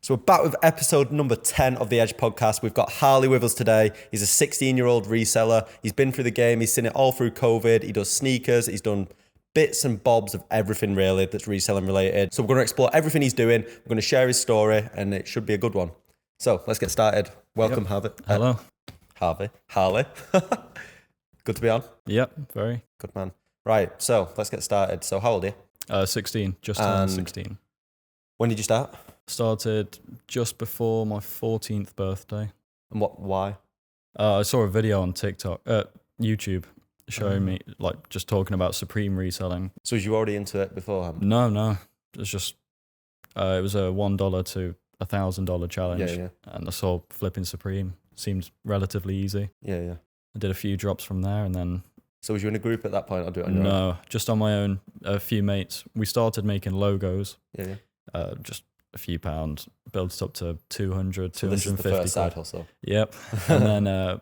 So we're back with episode number 10 of the Edge podcast. We've got Harley with us today. He's a 16-year-old reseller. He's been through the game. He's seen it all through COVID. He does sneakers. He's done bits and bobs of everything really that's reselling related. So we're going to explore everything he's doing. We're going to share his story and it should be a good one. So let's get started. Welcome, Harvey. Hello. Harley. Good to be on. Yep, very. Good man. Right, so let's get started. So how old are you? 16, just turned 16. When did you start? Started just before my 14th birthday. And why? I saw a video on YouTube showing me, like, just talking about Supreme reselling. So was you already into it beforehand? No. It's just, it was a $1 to $1,000 challenge. Yeah. And I saw flipping Supreme. Seemed relatively easy. Yeah. I did a few drops from there and then... So was you in a group at that point or do it on your own? No, just on my own, a few mates. We started making logos. Yeah. Just a few pounds, built up to 200, so 250. this is the first side hustle. Yep. And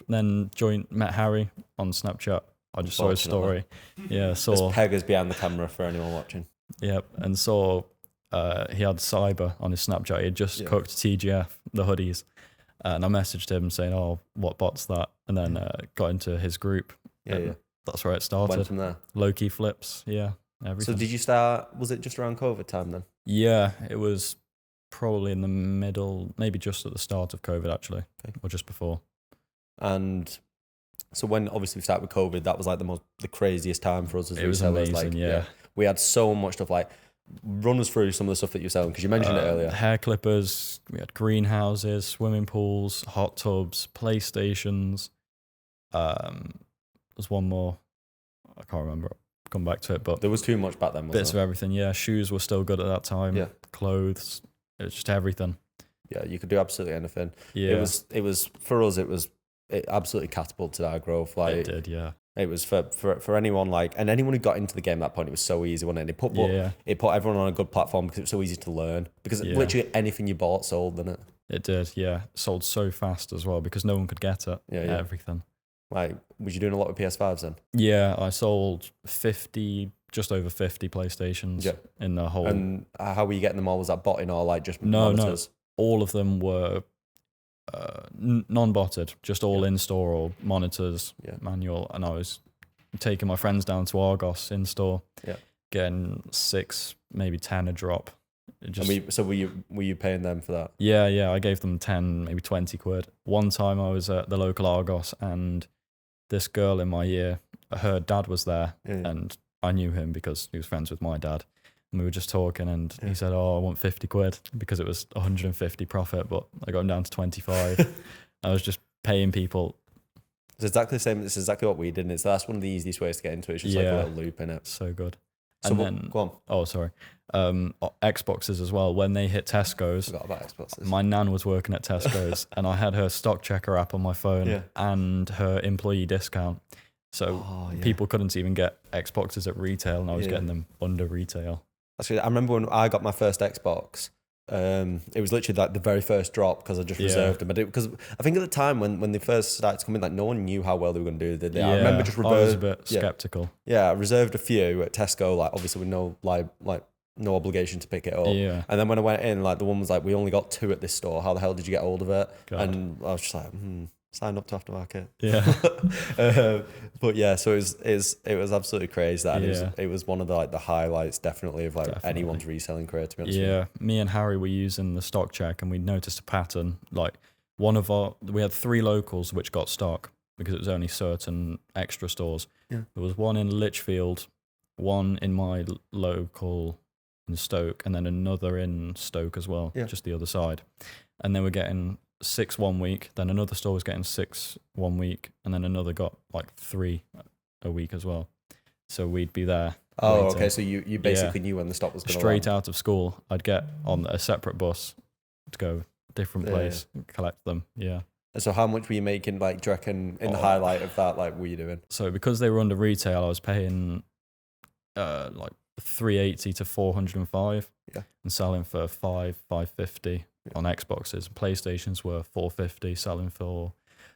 then met Harry on Snapchat. I just saw his story. Yeah, There's peggers behind the camera for anyone watching. Yep, and saw he had cyber on his Snapchat. He had just cooked TGF, the hoodies. And I messaged him saying, "Oh, what bot's that?" And then got into his group. Yeah. That's where it started. Went from there. Low-key flips, yeah, everything. So did you start, was it just around COVID time then? Yeah, it was probably in the middle, maybe just at the start of COVID actually, or just before. And so when obviously we started with COVID, that was like the craziest time for us as resellers. It was amazing, yeah. We had so much stuff. Like, run us through some of the stuff that you're selling, because you mentioned it earlier. Hair clippers, we had greenhouses, swimming pools, hot tubs, PlayStations. There's one more, I can't remember. I'll come back to it, but there was too much back then. Bits of everything, yeah. Shoes were still good at that time. Yeah. Clothes, it was just everything. Yeah, you could do absolutely anything. Yeah. It was for us. It absolutely catapulted our growth. Like, it did, yeah. It was for anyone, like, and anyone who got into the game at that point, it was so easy, wasn't it? It put everyone on a good platform because it was so easy to learn. Because literally anything you bought sold, didn't it? It did, yeah. Sold so fast as well because no one could get it. Yeah. Everything. Like, was you doing a lot with PS5s then? Yeah, I sold just over 50 PlayStations in the whole. And how were you getting them all? Was that botting or like just monitors? No. All of them were non-botted, just all in-store or monitors, manual. And I was taking my friends down to Argos in-store, getting 6, maybe 10 a drop. So were you paying them for that? Yeah, I gave them 10, maybe 20 quid. One time I was at the local Argos and this girl in my year, her dad was there and I knew him because he was friends with my dad. And we were just talking and he said, "Oh, I want 50 quid because it was 150 profit, but I got him down to 25. I was just paying people. It's exactly the same. It's exactly what we did. And that's one of the easiest ways to get into it. It's just like a little loop in it. So good. So and then, go on. Oh, sorry. Xboxes as well. When they hit Tesco's, I forgot about Xboxes. My nan was working at Tesco's and I had her stock checker app on my phone and her employee discount. So people couldn't even get Xboxes at retail and I was getting them under retail. Actually, I remember when I got my first Xbox, it was literally like the very first drop because I just reserved them. Because I think at the time when they first started to come in, like no one knew how well they were going to do, did they? I remember just I was a bit skeptical. Yeah, I reserved a few at Tesco, like obviously with no obligation to pick it up. Yeah. And then when I went in, like the one was like, "We only got 2 at this store. How the hell did you get hold of it?" God. And I was just like, sign up to aftermarket. Yeah. But yeah, so it was absolutely crazy that it was one of the highlights definitely of anyone's reselling career, to be honest. Yeah. Me and Harry were using the stock check and we noticed a pattern. Like we had 3 locals which got stock because it was only certain extra stores. Yeah. There was one in Lichfield, one in my local in Stoke, and then another in Stoke as well, just the other side. And they were getting 6 one week, then another store was getting 6 one week, and then another got like 3 a week as well. So we'd be there. Oh, waiting. Okay. So you basically knew when the stock was going to straight out of school. I'd get on a separate bus to go different place and collect them. Yeah. And so how much were you making? Like, do you reckon in the highlight of that? Like, were you doing? So because they were under retail, I was paying like 380 to 405, and selling for 550. On Xboxes. PlayStations were 450, selling for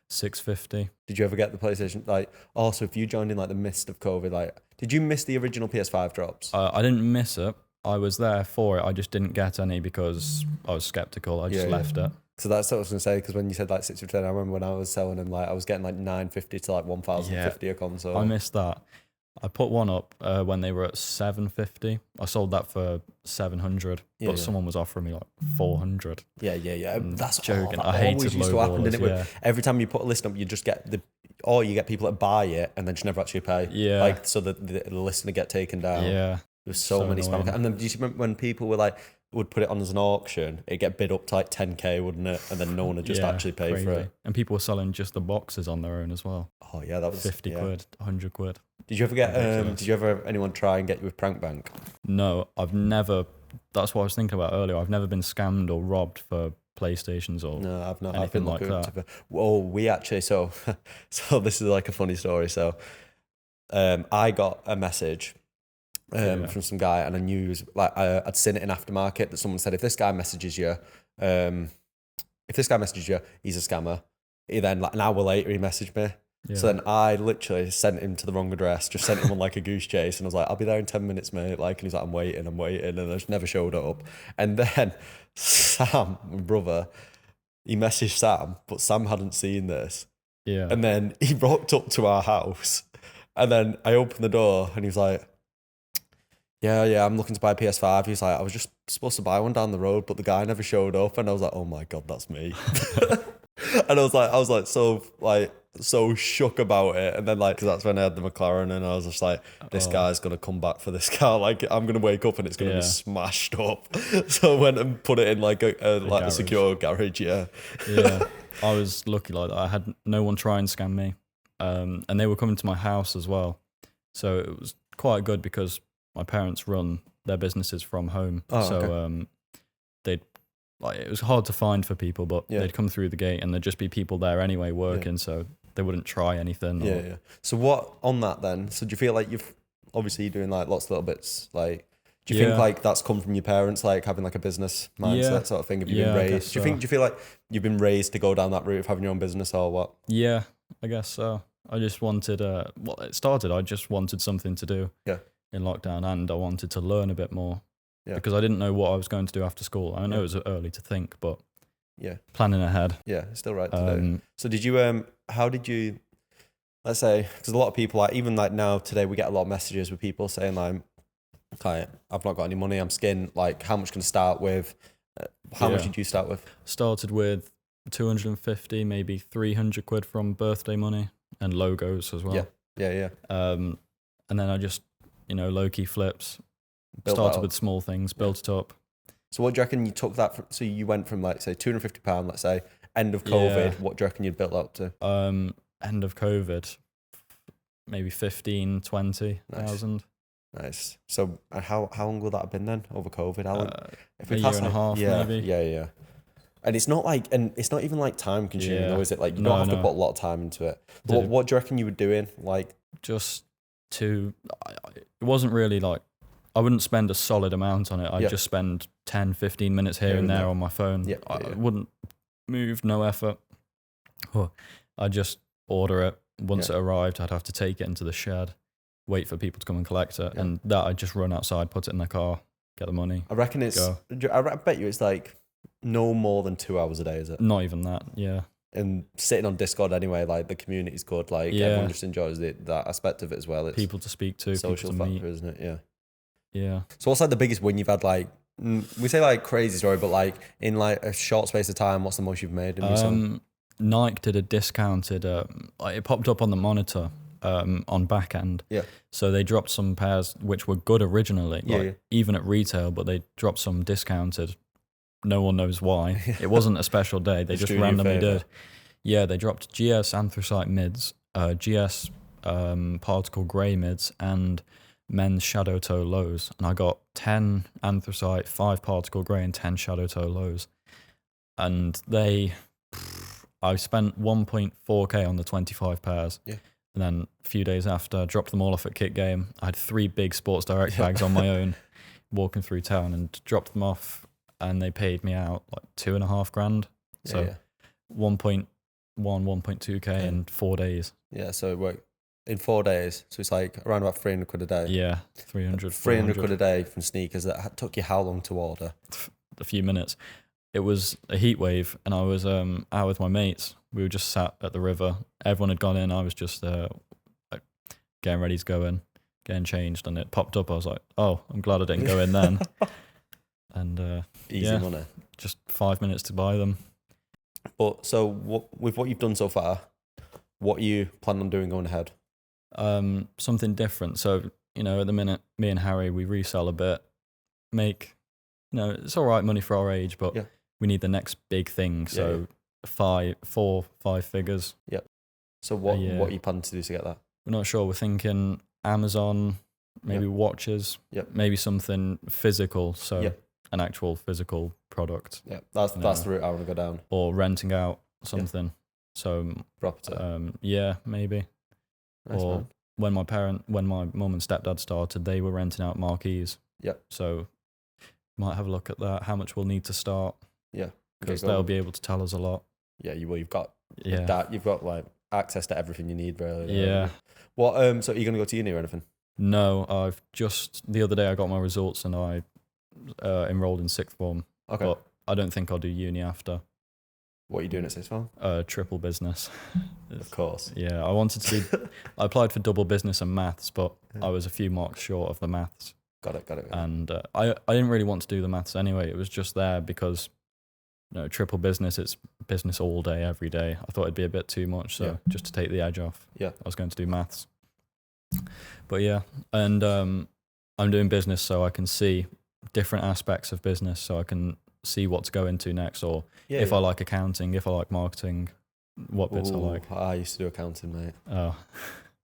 650. Did you ever get the PlayStation? Like, also, if you joined in like the midst of COVID, like, did you miss the original PS5 drops? I didn't miss it. I was there for it. I just didn't get any because I was skeptical. I just left it. So that's what I was going to say, because when you said like 60%, I remember when I was selling them, like I was getting like 950 to like 1,050 a console. I missed that. I put one up when they were at 750. I sold that for 700, but someone was offering me like 400. Yeah. That's joking. That I hated always used to happen, didn't it? yeah. Every time you put a list up, you just get you get people that buy it and then just never actually pay. Yeah. Like, so that the list would get taken down. Yeah. There's so many spam. And then do you remember when people were like, would put it on as an auction, it'd get bid up to like 10k, wouldn't it? And then no one would just actually pay for it. And people were selling just the boxes on their own as well. Oh yeah, that was 50 quid, 100 quid. Did you ever get did you ever have anyone try and get you with Prank Bank? No, I've never. That's what I was thinking about earlier. I've never been scammed or robbed for PlayStations or no, I've not. Anything like that. Oh, we actually so this is like a funny story. So I got a message from some guy, and I knew he was like I'd seen it in aftermarket that someone said if this guy messages you, he's a scammer. He then like an hour later he messaged me. Yeah. So then I literally sent him to the wrong address, just sent him on like a goose chase, and I was like, I'll be there in 10 minutes, mate. Like, and he's like, I'm waiting, and I just never showed up. And then Sam, my brother, he messaged Sam, but Sam hadn't seen this. Yeah. And then he rocked up to our house, and then I opened the door, and he was like, yeah, I'm looking to buy a PS5. He's like, I was just supposed to buy one down the road, but the guy never showed up. And I was like, oh my God, that's me. And I was like so shook about it. And then like, cause that's when I had the McLaren, and I was just like, this guy's going to come back for this car. Like, I'm going to wake up and it's going to be smashed up. So I went and put it in like a secure garage. Yeah. I was lucky like that. I had no one try and scam me. And they were coming to my house as well. So it was quite good because my parents run their businesses from home. They'd like, it was hard to find for people, but they'd come through the gate and there'd just be people there anyway working, so they wouldn't try anything. Yeah. So what on that then? So do you feel like you've obviously doing like lots of little bits, like do you think like that's come from your parents, like having like a business mindset sort of thing? Have you been raised? Do you feel like you've been raised to go down that route of having your own business or what? Yeah, I guess so. I just wanted I just wanted something to do in lockdown, and I wanted to learn a bit more. Yeah. Because I didn't know what I was going to do after school. I know it was early to think, but planning ahead. Yeah, it's still right to do. So did you, how did you, let's say, because a lot of people, like even like now today, we get a lot of messages with people saying like, okay, I've not got any money, I'm skint, like how much can I start with? How much did you start with? Started with 250, maybe 300 quid from birthday money and logos as well. Yeah. And then I just, low-key flips. Started with small things, built it up. So what do you reckon you took that from? So you went from like say £250, let's say, end of COVID. What do you reckon you built up to? End of COVID, maybe 15, 20,000. Nice. So how long would that have been then over COVID? How long? A year and a half, maybe. Yeah. And it's not even like time consuming, though, is it? Like you don't have to put a lot of time into it. But what do you reckon you were doing? Like just it wasn't really like, I wouldn't spend a solid amount on it. I'd just spend 10, 15 minutes here and there on my phone. I wouldn't move, no effort. I'd just order it. Once it arrived, I'd have to take it into the shed, wait for people to come and collect it. And that I'd just run outside, put it in the car, get the money. I reckon I bet you it's like no more than 2 hours a day, is it? Not even that, And sitting on Discord anyway, like the community's good. Like everyone just enjoys that aspect of it as well. It's people to speak to, social people to factor, meet. isn't it? Yeah. So what's like the biggest win you've had? Like we say like crazy story, but like in like a short space of time, what's the most you've made? Nike did a discounted. It popped up on the monitor on back end. Yeah. So they dropped some pairs which were good originally, even at retail, but they dropped some discounted. No one knows why. It wasn't a special day. They just randomly did. Yeah, they dropped GS anthracite mids, GS particle grey mids, and men's shadow toe lows. And I got 10 anthracite, 5 particle grey, and 10 shadow toe lows. And I spent 1.4k on the 25 pairs. Yeah. And then a few days after, I dropped them all off at Kit Game. I had 3 big Sports Direct bags on my own, walking through town, and dropped them off. And they paid me out like 2.5 grand. So 1.1, 1.2k in 4 days. Yeah, so it worked. in 4 days. So it's like around about 300 quid a day. Yeah, 300, 300 quid a day from sneakers. That took you how long to order? A few minutes. It was a heat wave, and I was out with my mates. We were just sat at the river. Everyone had gone in. I was just like, getting ready to go in, getting changed, and it popped up. I was like, oh, I'm glad I didn't go in then. And Easy money. Just 5 minutes to buy them. But so with what you've done so far, what you plan on doing going ahead? Something different. So, at the minute, me and Harry, we resell a bit, make, it's all right money for our age, but we need the next big thing. So 5 figures. Yep. So what are you planning to do to get that? We're not sure. We're thinking Amazon, maybe watches, maybe something physical. So an actual physical product. Yeah, that's the route I want to go down. Or renting out something. So property. Maybe. Nice, or man. when my mum and stepdad started, they were renting out marquees. Yeah. So might have a look at that. How much we'll need to start. Yeah. Because they'll be able to tell us a lot. Yeah, you've got you've got like access to everything you need, really. Yeah. What so are you gonna go to uni or anything? No, I've just the other day I got my results and I enrolled in sixth form. Okay. But I don't think I'll do uni after. What are you doing at sixth form? Triple business. Of course. Yeah, I applied for double business and maths, but I was a few marks short of the maths. Got it. And I didn't really want to do the maths anyway. It was just there because, triple business, it's business all day, every day. I thought it'd be a bit too much, so just to take the edge off, I was going to do maths. But and I'm doing business so I can see different aspects of business, so I can see what to go into next, or if I like accounting, if I like marketing, what bits I like. I used to do accounting, mate. Oh.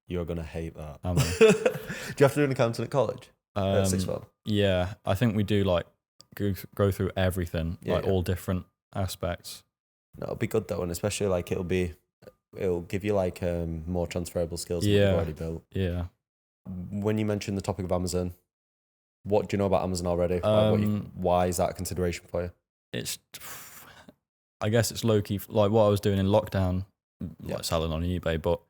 You're going to hate that. Do you have to do an accounting at college? At sixth form? Yeah, I think we do like go through everything, all different aspects. No, it'll be good though, and especially like it'll give you like more transferable skills that you've already built. Yeah. When you mentioned the topic of Amazon, what do you know about Amazon already? Why is that a consideration for you? I guess it's low key like what I was doing in lockdown, like selling on eBay, but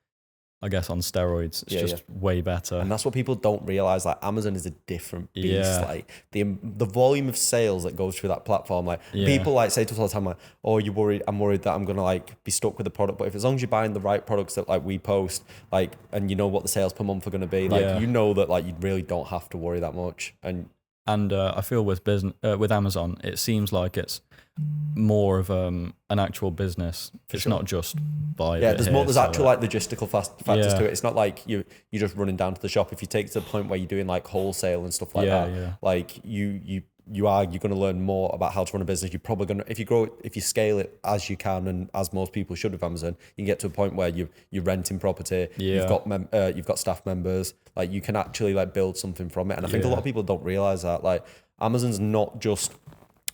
I guess on steroids, it's just way better. And that's what people don't realize. Like Amazon is a different beast. Yeah. Like the volume of sales that goes through that platform. Like people like say to us all the time, like, "Oh, you're worried? I'm worried that I'm gonna like be stuck with the product." But if as long as you're buying the right products that like we post, like, and you know what the sales per month are gonna be, like you know that like you really don't have to worry that much. And I feel with Amazon, it seems like it's more of an actual business. It's not just buy. Yeah, there's actual like logistical factors to it. It's not like you're just running down to the shop. If you take it to the point where you're doing like wholesale and stuff like that, like you're going to learn more about how to run a business. You're probably going to, if you scale it as you can, and as most people should with Amazon, you can get to a point where you're renting property. You've got staff members. Like you can actually like build something from it. And I think a lot of people don't realize that like Amazon's not just,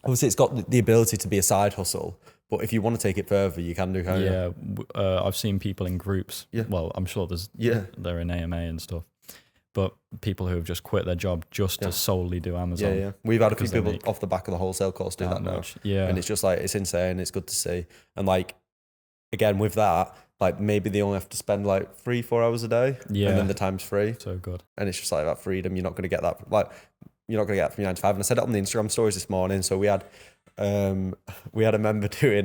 obviously it's got the ability to be a side hustle, but if you want to take it further, you can do. I've seen people in groups. Yeah. Well, I'm sure they're in AMA and stuff. But people who have just quit their job just to solely do Amazon. Yeah. We've had a few people off the back of the wholesale course do that now. Yeah. And it's just like, it's insane. It's good to see. And like, again, with that, like maybe they only have to spend like 3-4 hours a day. Yeah. And then the time's free. So good. And it's just like that freedom. You're not going to get that. Like, you're not going to get that from your 9 to 5. And I said it on the Instagram stories this morning. So we had a member doing,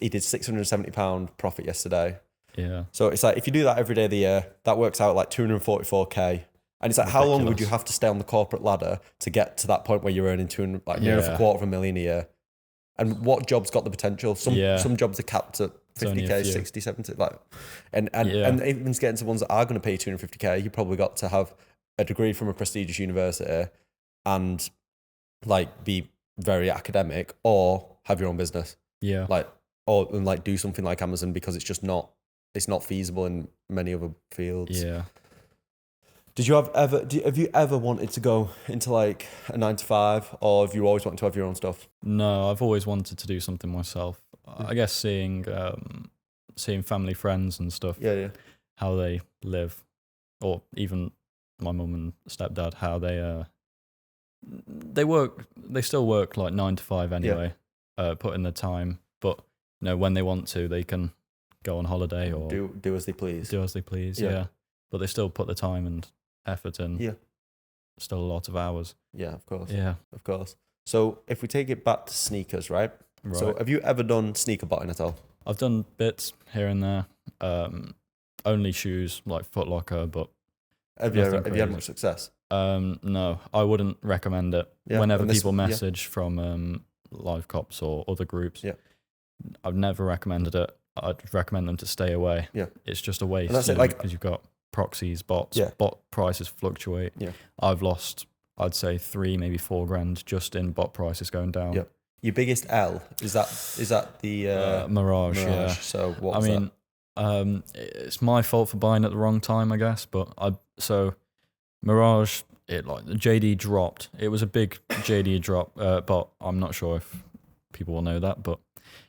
he did £670 profit yesterday. Yeah. So it's like, if you do that every day of the year, that works out like 244k. And it's like, how long would you have to stay on the corporate ladder to get to that point where you're earning nearly $250,000 a year? And what jobs got the potential? Some jobs are capped at 50k, 60, 70, like, and even getting to ones that are going to pay 250k, you probably got to have a degree from a prestigious university and like be very academic, or have your own business. Yeah. Like, and like do something like Amazon, because it's not feasible in many other fields. Yeah. Have you ever wanted to go into like a 9 to 5, or have you always wanted to have your own stuff? No, I've always wanted to do something myself. I guess seeing family, friends and stuff. Yeah. How they live, or even my mum and stepdad, how they still work like 9 to 5 anyway, put in the time, but when they want to, they can go on holiday or do as they please. Do as they please, yeah. But they still put the time and effort in. Yeah. Still a lot of hours. Yeah, of course. Yeah. Of course. So if we take it back to sneakers, right? So have you ever done sneaker botting at all? I've done bits here and there. Only shoes like Foot Locker, but have you had much success? No, I wouldn't recommend it. Whenever people message from live cops or other groups, I've never recommended it. I'd recommend them to stay away. Yeah, it's just a waste. Because you've got proxies, bots. Bot prices fluctuate. Yeah, I've lost, I'd say 3, maybe 4 grand just in bot prices going down. Yeah. Your biggest L is that the Mirage? Yeah. So what? It's my fault for buying at the wrong time, I guess. But Mirage, the JD dropped. It was a big JD drop, but I'm not sure if people will know that. But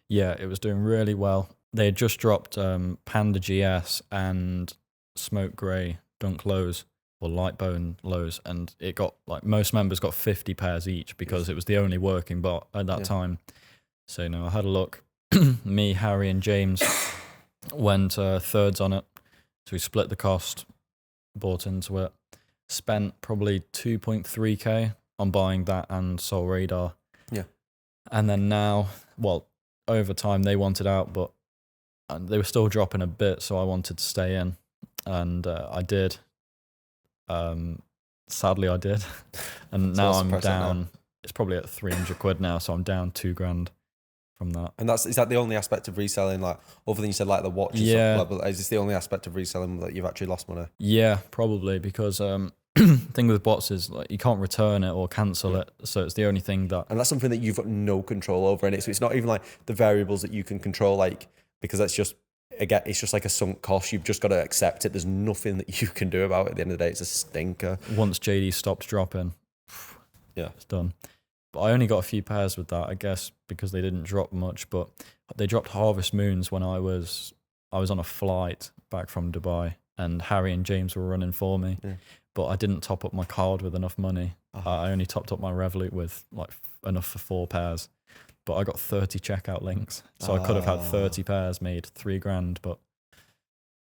yeah, it was doing really well. They had just dropped Panda GS and Smoke Grey Dunk Lows or Light Bone Lows, and it got most members got 50 pairs each because it was the only working bot at that time. So I had a look. Me, Harry, and James went thirds on it. So we split the cost, bought into it, spent probably 2.3k on buying that and Soul Radar. Yeah. And then now, over time they wanted out, but they were still dropping a bit, so I wanted to stay in, and I did. Sadly, I did, and now I'm down. Now. It's probably at 300 quid now, so I'm down 2 grand from that. And is that the only aspect of reselling? Other than you said, the watches. Yeah. Is this the only aspect of reselling that you've actually lost money? Yeah, probably, because thing with bots is you can't return it or cancel it, so it's the only thing that. And that's something that you've got no control over in it. So it's not even the variables that you can control, because that's just. Again, it's just like a sunk cost. You've just got to accept it. There's nothing that you can do about it. At the end of the day, it's a stinker. Once JD stopped dropping, it's done. But I only got a few pairs with that, I guess, because they didn't drop much. But they dropped Harvest Moons when I was on a flight back from Dubai, and Harry and James were running for me. Yeah. But I didn't top up my card with enough money. I only topped up my Revolut with enough for 4 pairs. But I got 30 checkout links, so I could have had 30 pairs, made 3 grand, but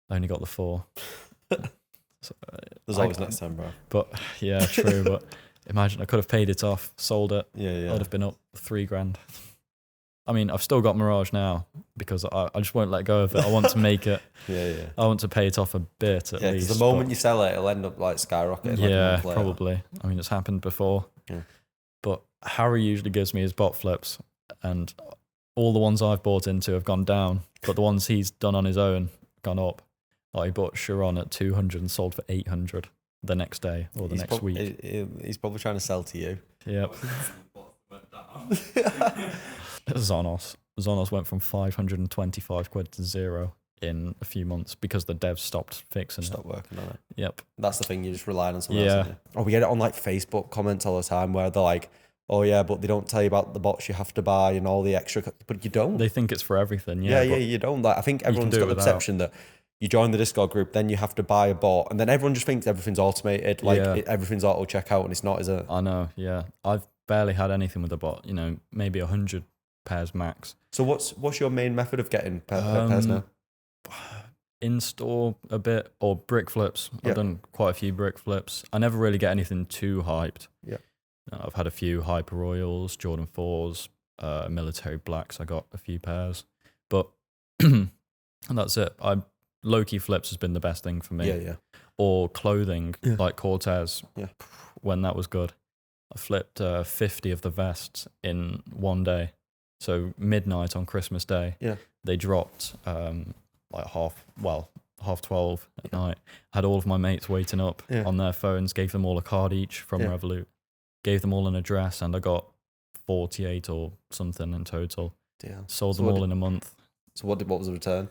I only got the 4. So, there's always next time, bro. But yeah, true. But imagine I could have paid it off, sold it. Yeah. I'd have been up 3 grand. I mean, I've still got Mirage now because I just won't let go of it. I want to make it. I want to pay it off a bit at least. The moment you sell it, it'll end up skyrocketing. Yeah, probably. I mean, it's happened before. Yeah. But Harry usually gives me his bot flips. And all the ones I've bought into have gone down, but the ones he's done on his own gone up. He bought Chiron at 200 and sold for 800 the next day or the next week. He's probably trying to sell to you. Yep. Zonos went from 525 quid to 0 in a few months because the devs stopped fixing it. Stopped working on it. Yep. That's the thing, you just rely on someone else. Oh, we get it on Facebook comments all the time where they're like, oh yeah, but they don't tell you about the bots you have to buy and all the extra. But you don't. They think it's for everything. Yeah, you don't. I think everyone's got the perception that you join the Discord group, then you have to buy a bot, and then everyone just thinks everything's automated, everything's auto checkout, and it's not, is it? I know. Yeah, I've barely had anything with a bot. Maybe 100 pairs max. So what's your main method of getting pairs now? In store a bit, or brick flips. I've done quite a few brick flips. I never really get anything too hyped. Yeah. I've had a few Hyper Royals, Jordan 4s, military blacks. I got a few pairs, but that's it. Low-key flips has been the best thing for me. Yeah. Or clothing, like Cortez. Yeah. When that was good. I flipped 50 of the vests in one day. So midnight on Christmas Day. Yeah. They dropped half 12 at night. I had all of my mates waiting up on their phones, gave them all a card each from Revolut. Gave them all an address, and I got 48 or something in total. Damn. Sold them all in a month. So what was the return?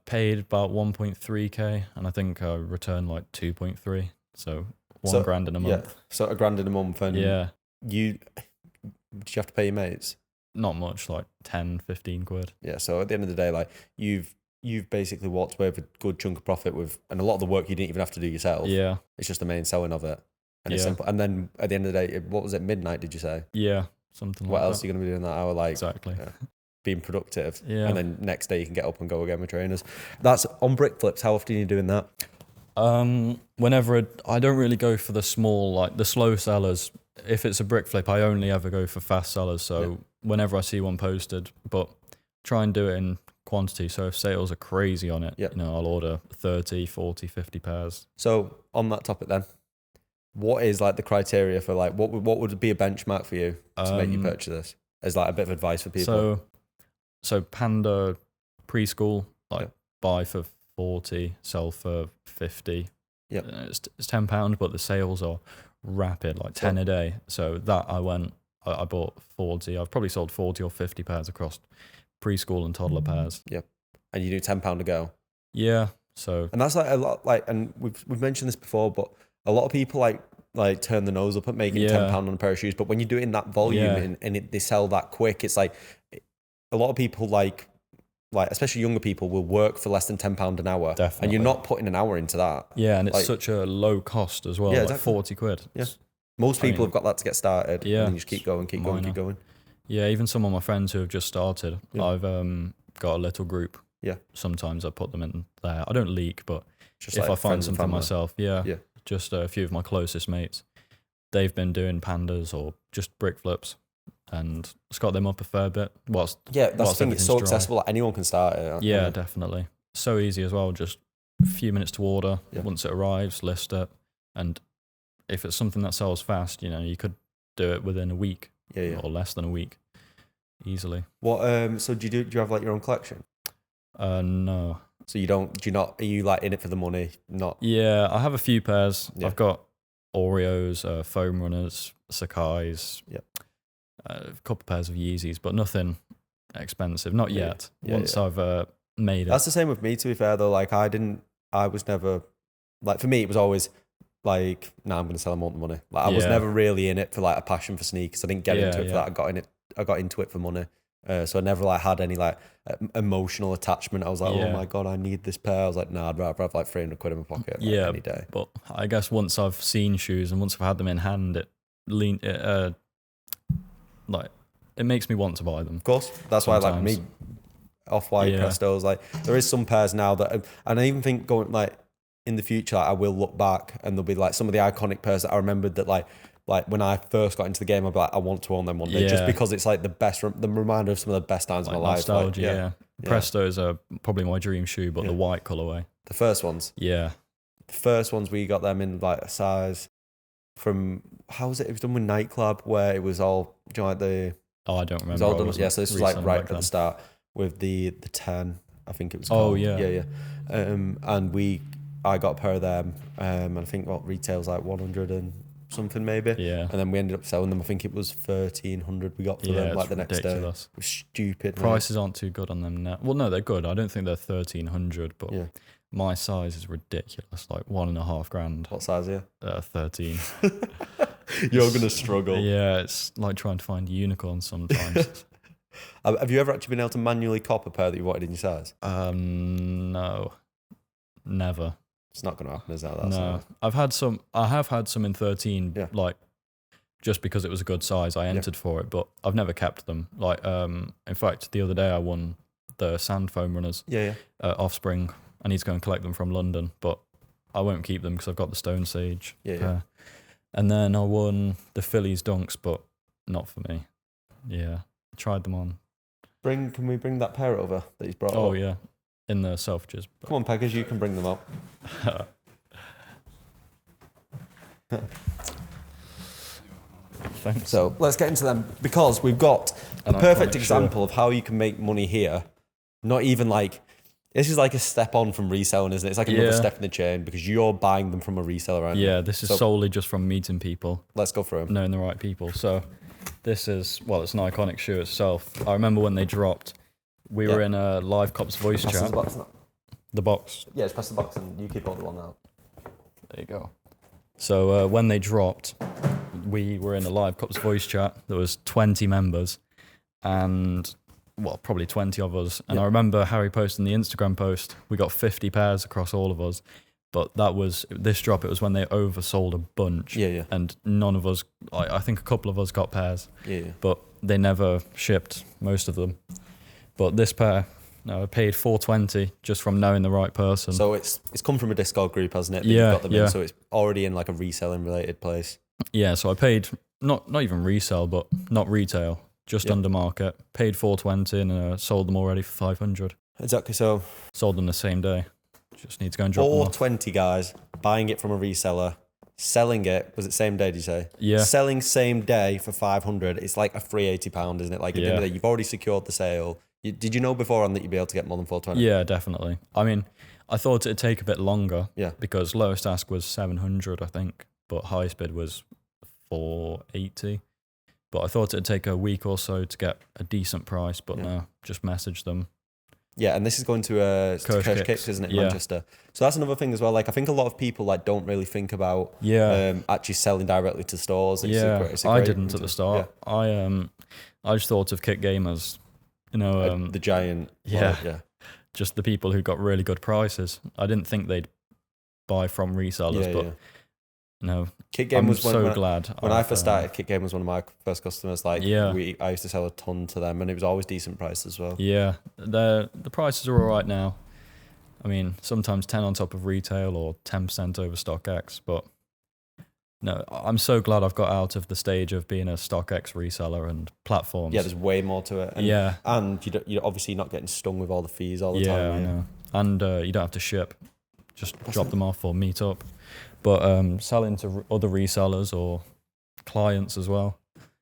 Paid about 1.3k, and I think I returned 2.3. So 1 grand in a month. Yeah. So $1 grand in a month, and did you have to pay your mates? Not much, 10, 15 quid. Yeah. So at the end of the day, you've basically walked away with a good chunk of profit and a lot of the work you didn't even have to do yourself. Yeah. It's just the main selling of it. And it's simple. And then at the end of the day, what was it, midnight, did you say? Yeah, something like that. What else are you going to be doing that hour? Exactly. Yeah. being productive. Yeah. And then next day you can get up and go again with trainers. That's on brick flips. How often are you doing that? Whenever I don't really go for the small, like the slow sellers. If it's a brick flip, I only ever go for fast sellers. So whenever I see one posted, but try and do it in quantity. So if sales are crazy on it, I'll order 30, 40, 50 pairs. So on that topic then, what is like the criteria for like, what would be a benchmark for you to make you purchase this? As like a bit of advice for people. So Panda preschool, buy for 40, sell for 50. Yeah, it's £10, but the sales are rapid, like 10 a day. So that I bought 40. I've probably sold 40 or 50 pairs across preschool and toddler pairs. Yep. And you do £10 a go. Yeah. So and that's like a lot, like, and we've mentioned this before, but a lot of people like turn the nose up at making £10 on a pair of shoes. But when you do it in that volume and they sell that quick, it's like a lot of people like especially younger people will work for less than £10 an hour. Definitely. And you're not putting an hour into that. Yeah, and it's such a low cost as well. Yeah, like exactly. 40 quid. Yeah. Most people have got that to get started. Yeah. And you just keep going. Yeah, even some of my friends who have just started, I've got a little group. Yeah. Sometimes I put them in there. I don't leak, but just if like I find something myself, yeah. Just a few of my closest mates, they've been doing pandas or just brick flips, and it's got them up a fair bit. That's the thing. It's so accessible. Like anyone can start it. Yeah, definitely. So easy as well. Just a few minutes to order. Yeah. Once it arrives, list it, and if it's something that sells fast, you could do it within a week. Or less than a week, easily. What? So do you have like your own collection? No. So are you like in it for the money? Not. Yeah, I have a few pairs. Yeah. I've got Oreos, foam runners, Sakai's. Yep. A couple of pairs of Yeezys, but nothing expensive. Not yet. Once I've made it. That's the same with me, to be fair, though. Like I was never, like for me, it was always like, I'm going to sell them all the money. Like I was never really in it for like a passion for sneakers. I didn't get into it for that. I got into it for money. So I never like had any like emotional attachment. I was like, oh my God, I need this pair. I was like, I'd rather have like 300 quid in my pocket any day. But I guess once I've seen shoes and once I've had them in hand, it makes me want to buy them. Of course. That's why like me, Off-White Prestos, like there is some pairs now that, and I even think going like in the future, like, I will look back and there'll be like some of the iconic pairs that I remembered that like when I first got into the game, I'd be like, I want to own them one day, just because it's like the reminder of some of the best times of my life. Nostalgia, Prestos are probably my dream shoe, but the white colorway. The first ones. Yeah. The first ones we got them in like a size from, how was it? It was done with Nightclub where it was all, do you know, like the... Oh, I don't remember. It was all done, so this was like right at the start with the 10, I think it was called. Oh, yeah. Yeah. And I got a pair of them, and I think what retails like 100 and something maybe. Yeah. And then we ended up selling them. I think it was 1,300 we got for them like the next day. It was stupid. Prices aren't too good on them now. Well, no, they're good. I don't think they're 1,300, but my size is ridiculous, like $1,500. What size are you? 13. You're gonna struggle. Yeah, it's like trying to find unicorns sometimes. Have you ever actually been able to manually cop a pair that you wanted in your size? No, never. It's not going to happen, is that? No, I have had some in 13, like just because it was a good size. I entered for it, but I've never kept them. Like, in fact, the other day I won the sand foam runners. Offspring. I need to go and collect them from London, but I won't keep them because I've got the Stone Sage pair. And then I won the Phillies Dunks, but not for me. Yeah, tried them on. Can we bring that pair over that he's brought up? Oh yeah, in the Selfridges. Come on, Peggers, you can bring them up. Thanks. So let's get into them because we've got a perfect example of how you can make money here. Not even like, this is like a step on from reselling, isn't it? It's like another step in the chain because you're buying them from a reseller, aren't you? Yeah, this is solely just from meeting people. Let's go through them. Knowing the right people. So this is, it's an iconic shoe itself. I remember when they dropped, we were in a live Cops voice chat. The box. Yeah, just press the box and you keep all the one out. There you go. So when they dropped, we were in a live Cops voice chat. There was 20 members and, probably 20 of us. And I remember Harry posting the Instagram post. We got 50 pairs across all of us. But this drop, it was when they oversold a bunch. Yeah. And none of us, I think a couple of us got pairs. Yeah. But they never shipped most of them. But this pair, no, I paid $420 just from knowing the right person. So it's come from a Discord group, hasn't it? That Yeah, you've got them yeah. in, so it's already in like a reselling related place. Yeah, so I paid not even resale, but not retail, just under market. Paid $420 and sold them already for $500. Exactly. So sold them the same day. Just need to go and drop them off. $420, guys, buying it from a reseller, selling it. Was it same day? Did you say? Yeah. Selling same day for $500. It's like a free £80, isn't it? Like at the end of the day, you've already secured the sale. Did you know beforehand that you'd be able to get more than $420? Yeah, definitely. I mean, I thought it'd take a bit longer. Yeah. Because lowest ask was $700, I think, but highest bid was $480. But I thought it'd take a week or so to get a decent price. But no, just message them. Yeah, and this is going to Kirsch Kicks, isn't it, Manchester? So that's another thing as well. Like I think a lot of people like don't really think about actually selling directly to stores. It's I didn't at the start. Yeah. I just thought of Kick Game as, the giant. Just the people who got really good prices. I didn't think they'd buy from resellers, but no. Kick Game was glad. When I first started, Kick Game was one of my first customers. Like I used to sell a ton to them, and it was always decent price as well. Yeah, the prices are all right now. I mean, sometimes 10 on top of retail or 10% over StockX, but no, I'm so glad I've got out of the stage of being a StockX reseller and platforms. Yeah, there's way more to it. And, and you're obviously not getting stung with all the fees all the time. Yeah, I know. And you don't have to ship. Just drop them off or meet up. But selling to other resellers or clients as well.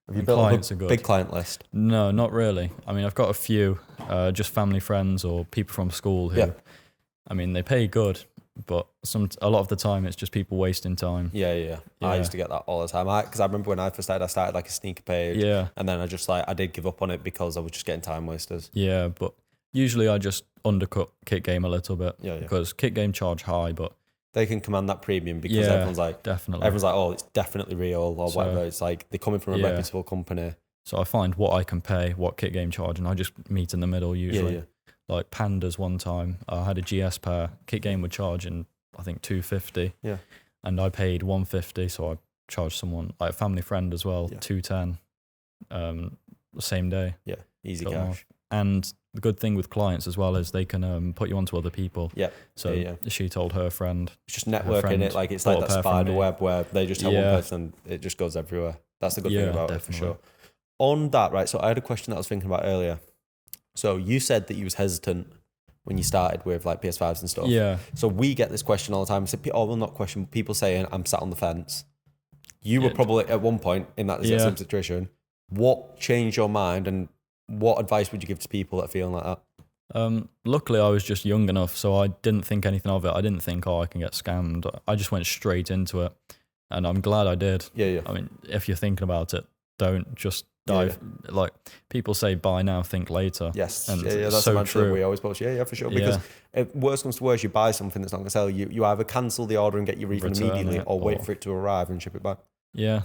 Have you built a big client list? No, not really. I mean, I've got a few, just family friends or people from school who, I mean, they pay good, but a lot of the time it's just people wasting time. Yeah. I used to get that all the time. Because I remember when I first started, I started like a sneaker page. Yeah. And then I did give up on it because I was just getting time wasters. Yeah, but usually I just undercut Kick Game a little bit. Yeah. Because Kick Game charge high, but they can command that premium because everyone's like, oh, it's definitely real or whatever. It's like they're coming from a reputable company. So I find what I can pay, what Kick Game charge, and I just meet in the middle usually. Yeah. Like Pandas one time, I had a GS pair. Kick Game would charge in, I think, $250. Yeah. And I paid $150, so I charged someone, like a family friend as well, $210 the same day. Yeah, easy cash. And the good thing with clients as well is they can put you onto other people. Yeah. So she told her friend. It's just networking it. Like it's like that spider web where they just tell one person, it just goes everywhere. That's the good thing about it for sure. On that, right? So I had a question that I was thinking about earlier. So you said that you was hesitant when you started with like PS5s and stuff. Yeah. So we get this question all the time. Not question. People saying I'm sat on the fence. You were probably at one point in that same situation. What changed your mind, and what advice would you give to people that are feeling like that? Luckily, I was just young enough, so I didn't think anything of it. I didn't think, I can get scammed. I just went straight into it, and I'm glad I did. Yeah. I mean, if you're thinking about it, don't just dive. Yeah. Like people say, buy now, think later. Yes, and that's so the mantra true. We always post. Yeah, for sure. Because if worst comes to worst, you buy something that's not going to sell. You either cancel the order and get your refund immediately, or wait for it to arrive and ship it back. Yeah.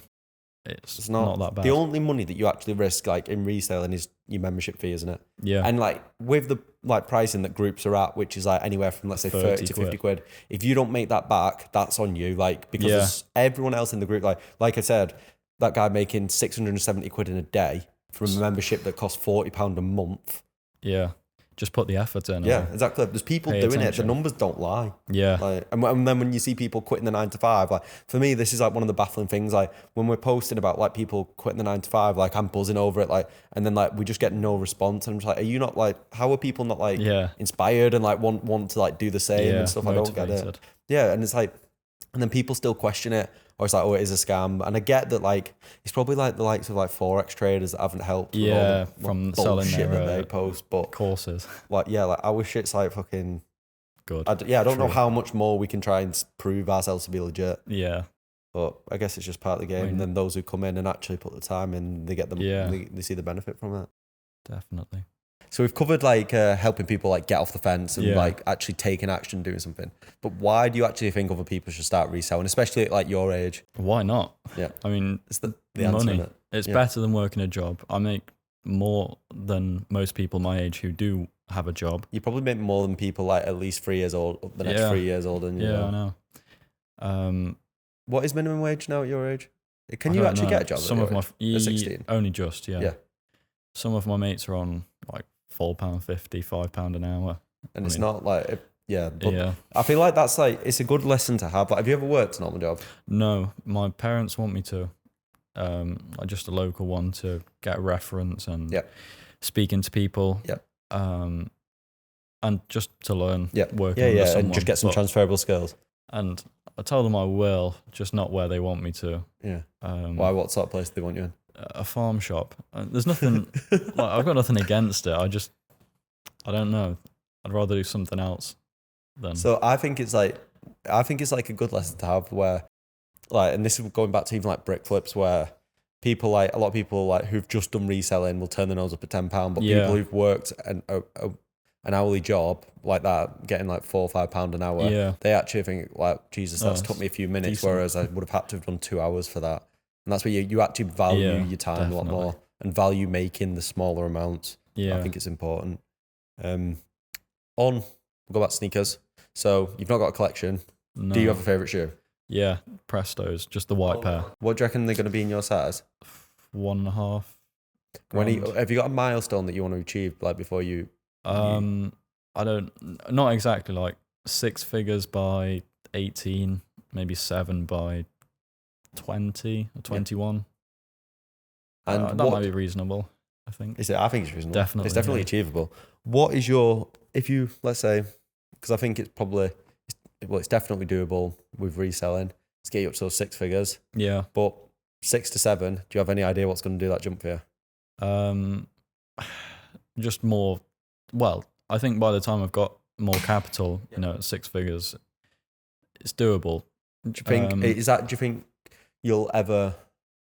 It's not that bad. The only money that you actually risk, like in reselling, is your membership fee, isn't it? Yeah. And like with the like pricing that groups are at, which is like anywhere from let's say 30 to 50 quid. If you don't make that back, that's on you. Like because everyone else in the group, like I said, that guy making 670 quid in a day from a membership that costs £40 a month. Yeah. Just put the effort in. Yeah, exactly. There's people doing it. The numbers don't lie. Yeah. Like, and then when you see people quitting the 9 to 5, like for me, this is like one of the baffling things. Like when we're posting about like people quitting the 9 to 5, like I'm buzzing over it. Like, and then like we just get no response. And I'm just like, are you not like? How are people not like inspired and like want to like do the same and stuff? Motivated. I don't get it. Yeah, and it's like, and then people still question it. Or it's like, oh, it is a scam. And I get that, like, it's probably like the likes of like Forex traders that haven't helped. Yeah, with all the from selling shit their that they post. But courses. Like, I wish it's like fucking good. I don't know how much more we can try and prove ourselves to be legit. Yeah. But I guess it's just part of the game. And then those who come in and actually put the time in, they get them. They see the benefit from it. Definitely. So we've covered like helping people like get off the fence and like actually taking action, doing something. But why do you actually think other people should start reselling, especially at like your age? Why not? Yeah, I mean, it's the money. Answer, it's better than working a job. I make more than most people my age who do have a job. You probably make more than people like at least 3 years old, the next 3 years older than you. Yeah, I know. What is minimum wage now at your age? Can you actually get a job? Some of my 16? Only just, yeah. Some of my mates are on like £4.50, £5 an hour. And it's not like, but Yeah. I feel like that's like, it's a good lesson to have. Like, have you ever worked a normal job? No, my parents want me to. Like just a local one to get a reference and speaking to people. And just to learn working under someone. And just get some transferable skills. And I told them I will, just not where they want me to. Yeah. Why? What sort of place do they want you in? A farm shop. There's nothing, like, I've got nothing against it. I don't know. I'd rather do something else than. So I think it's like a good lesson to have where, like, and this is going back to even like brick flips where a lot of people like who've just done reselling will turn their nose up at £10, but people who've worked an hourly job like that, getting like £4 or £5 an hour, they actually think like, Jesus, that's took me a few minutes, decent. Whereas I would have had to have done 2 hours for that. And that's where you actually value your time a lot more and value making the smaller amounts. Yeah. I think it's important. We'll go back to sneakers. So you've not got a collection. No. Do you have a favourite shoe? Yeah, Prestos, just the white pair. What do you reckon they're going to be in your size? 1.5. Have you got a milestone that you want to achieve like before you? Not exactly, like 6 figures by 18, maybe 7 by 20 or 21. And that might be reasonable, I think. Is it? I think it's reasonable. Definitely. It's definitely achievable. What is if you, let's say, because I think it's definitely doable with reselling. Let's get you up to those 6 figures. Yeah. But 6 to 7, do you have any idea what's going to do that jump for you? Just more. Well, I think by the time I've got more capital, at 6 figures, it's doable. Do you think do you think you'll ever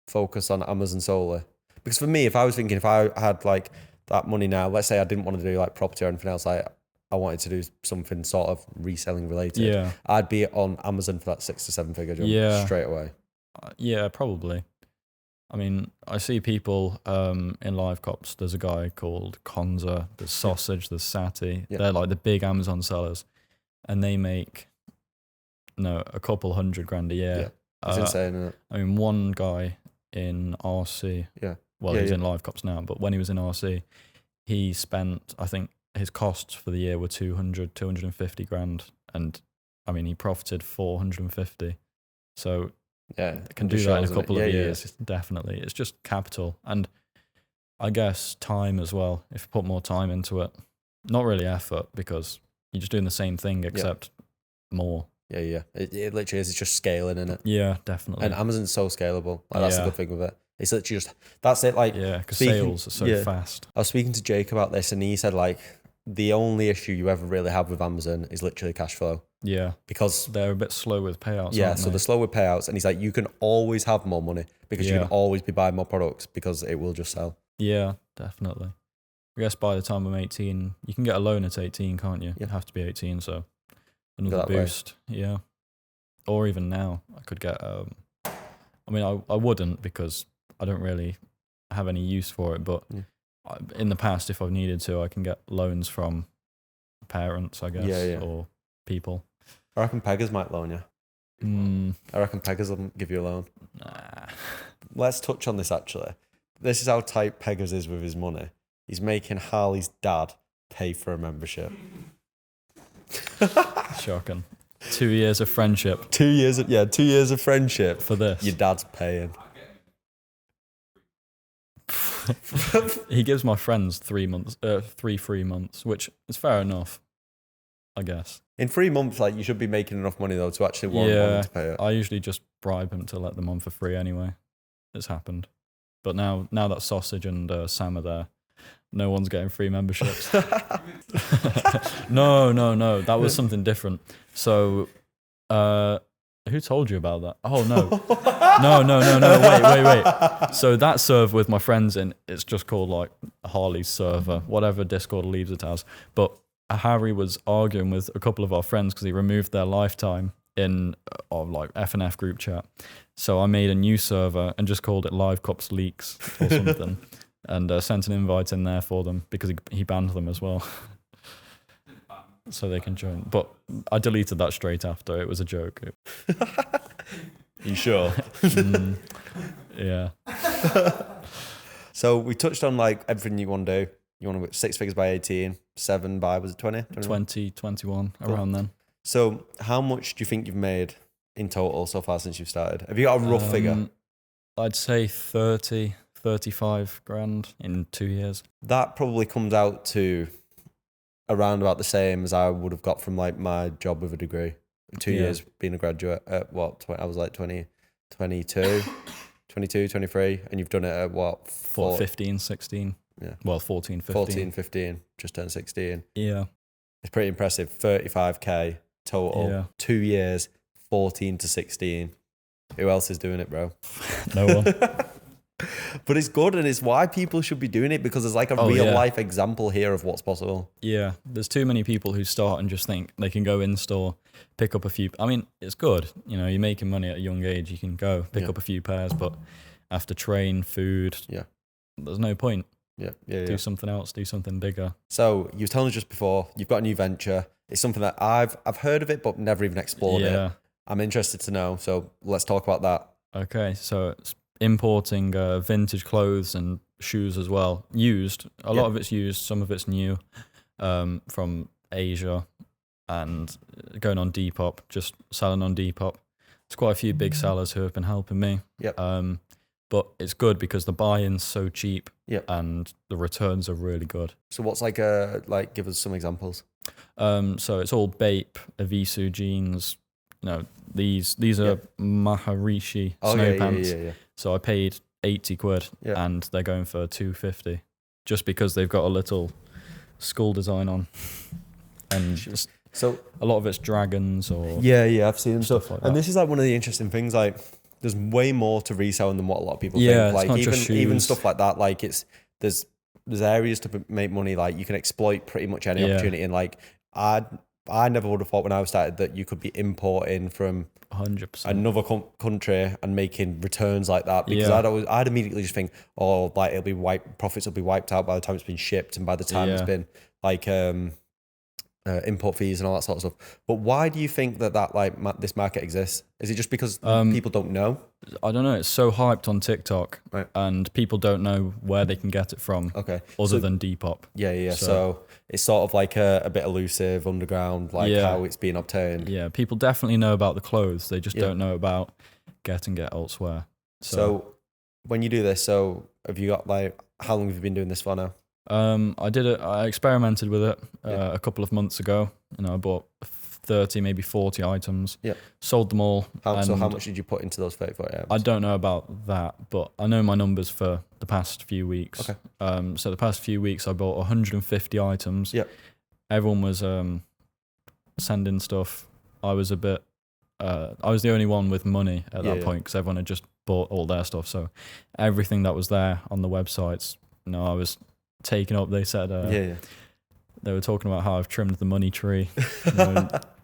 focus on Amazon solely? Because for me, if I had like that money now, let's say I didn't want to do like property or anything else, like I wanted to do something sort of reselling related, I'd be on Amazon for that 6 to 7 figure jump straight away. Yeah, probably. I mean, I see people in live cops. There's a guy called Konza. There's Sausage. There's Sati. They're like the big Amazon sellers, and they make a couple $100,000 a year. It's insane, isn't it? I mean, one guy in RC. He's in live cops now, but when he was in RC, he spent, I think his costs for the year were 250 grand, and I mean he profited 450. So. Yeah, can do that in a couple of years. Definitely. It's just capital and I guess time as well. If you put more time into it, not really effort because you're just doing the same thing except more. Yeah. It literally is. It's just scaling, isn't it? Yeah, definitely. And Amazon's so scalable. Like, that's the good thing with it. It's literally just, that's it. Like, because sales are so fast. I was speaking to Jake about this and he said like, the only issue you ever really have with Amazon is literally cash flow. Yeah. Because they're a bit slow with payouts. Yeah, so they're slow with payouts. And he's like, you can always have more money because you can always be buying more products because it will just sell. Yeah, definitely. I guess by the time I'm 18, you can get a loan at 18, can't you? You have to be 18, so another boost. Way. Yeah. Or even now, I could get, I mean, I wouldn't because I don't really have any use for it, but in the past, if I've needed to, I can get loans from parents, I guess, or people. I reckon Peggers might loan you. I reckon Peggers will give you a loan. Nah. Let's touch on this actually. This is how tight Peggers is with his money. He's making Harley's dad pay for a membership. Shocking. 2 years of friendship. 2 years of friendship. For this. Your dad's paying. He gives my friends 3 months, 3 free months, which is fair enough, I guess. In 3 months, like you should be making enough money though to actually want to pay it. I usually just bribe him to let them on for free anyway. It's happened, but now that Sausage and Sam are there, no one's getting free memberships. No, that was something different. So, who told you about that? Oh no, no. Wait. So that server with my friends in, it's just called like Harley's server, whatever Discord leaves it as. But Harry was arguing with a couple of our friends because he removed their lifetime in like F&F group chat. So I made a new server and just called it Live Cops Leaks or something, and sent an invite in there for them because he banned them as well. So they can join. But I deleted that straight after. It was a joke. You sure? Yeah. So we touched on like everything you want to do. You want to 6 figures by 18, 7 by, was it 20? 20, 21, Cool. around then. So how much do you think you've made in total so far since you've started? Have you got a rough figure? I'd say 30, 35 grand in 2 years. That probably comes out to around about the same as I would have got from like my job with a degree. 2 years being a graduate at what? I was like 22, 23, and you've done it at what? 15, 16. Yeah. Well, 14, 15. 14, 15, just turned 16. Yeah. It's pretty impressive. 35k total. Yeah. 2 years, 14 to 16. Who else is doing it, bro? No one. But it's good, and it's why people should be doing it, because there's like a real life example here of what's possible. Yeah, there's too many people who start and just think they can go in store, pick up a few. I mean, it's good. You know, you're making money at a young age. You can go pick up a few pairs, but after train, food, there's no point. Do something else. Do something bigger. So you were telling us just before you've got a new venture. It's something that I've heard of it, but never even explored it. I'm interested to know. So let's talk about that. Okay, so it's importing vintage clothes and shoes as well. Used. A lot of it's used. Some of it's new, from Asia, and going on Depop. Just selling on Depop. There's quite a few big sellers who have been helping me. But it's good because the buy-in's so cheap, and the returns are really good. So what's like give us some examples. So it's all Bape, Avisu jeans. You know, these are Maharishi snow pants. So I paid 80 quid, and they're going for 250, just because they've got a little skull design on, and just, so a lot of it's dragons or I've seen them. Stuff like that. And this is like one of the interesting things. Like, there's way more to reselling than what a lot of people think. It's Like not just even shoes. stuff like that. Like there's areas to make money. Like you can exploit pretty much any opportunity. And like I never would have thought when I started that you could be importing from 100% another country and making returns like that, because I'd immediately just think, oh, like it'll be profits will be wiped out by the time it's been shipped and by the time it's been like import fees and all that sort of stuff. But why do you think that like this market exists? Is it just because people don't know? I don't know. It's so hyped on TikTok, right, and people don't know where they can get it from. Okay, other than Depop. So it's sort of like a bit elusive, underground, like how it's being obtained. Yeah, people definitely know about the clothes. They just don't know about getting it elsewhere. So when you do this, so have you got like, how long have you been doing this for now? I experimented with it a couple of months ago. You know, I bought 30, maybe 40 items. Sold them all. So how much did you put into those 30 items? I don't know about that, but I know my numbers for the past few weeks. Okay. So the past few weeks I bought 150 items. Everyone was sending stuff. I was the only one with money at that point, because everyone had just bought all their stuff. So everything that was there on the websites, I was taken up. They said they were talking about how I've trimmed the money tree,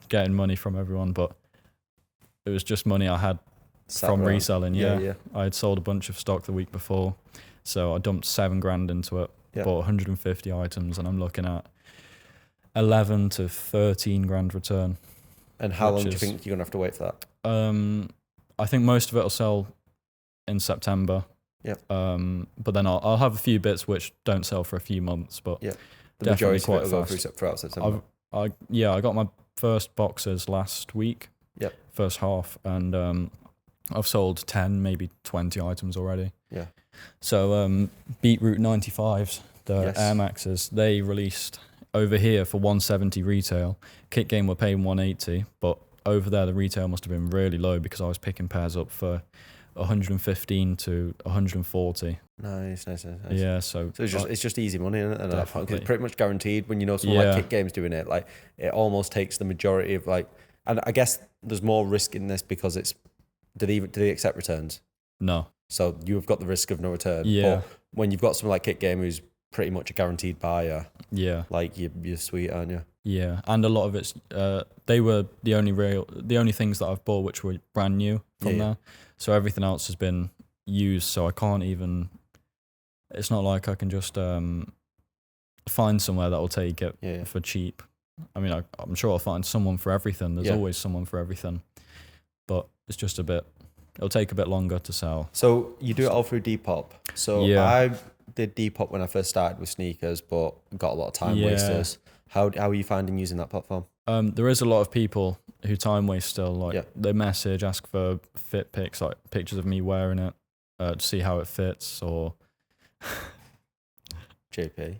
getting money from everyone, but it was just money I had from reselling. I had sold a bunch of stock the week before, so I dumped 7 grand into it, bought 150 items, and I'm looking at 11 to 13 grand return. And how long do you think you're gonna have to wait for that? I think most of it will sell in September. But then I'll have a few bits which don't sell for a few months, but the majority quite of it will go throughout September. I got my first boxes last week, first half, and I've sold 10, maybe 20 items already. So Beetroot 95s, the Air Maxes, they released over here for 170 retail. Kit Game were paying 180, but over there the retail must have been really low, because I was picking pairs up for 115 to 140. Nice. Yeah, so it's just easy money, isn't it? And it's pretty much guaranteed when you know someone like Kit Game's doing it. Like, it almost takes the majority of like, and I guess there's more risk in this because it's, do they accept returns? No. So you've got the risk of no return. But when you've got someone like Kit Game who's pretty much a guaranteed buyer, like you're sweet, aren't you? Yeah, and a lot of it's they were the only things that I've bought which were brand new from there. So everything else has been used. So I can't even. It's not like I can just find somewhere that will take it for cheap. I mean, I'm sure I'll find someone for everything. There's always someone for everything, but it's just it'll take a bit longer to sell. So you do it all through Depop. So did Depop when I first started with sneakers, but got a lot of time Yeah. wasters. How are you finding using that platform? There is a lot of people who time waste still. Like Yeah. they message, ask for fit pics, like pictures of me wearing it, to see how it fits, or JP.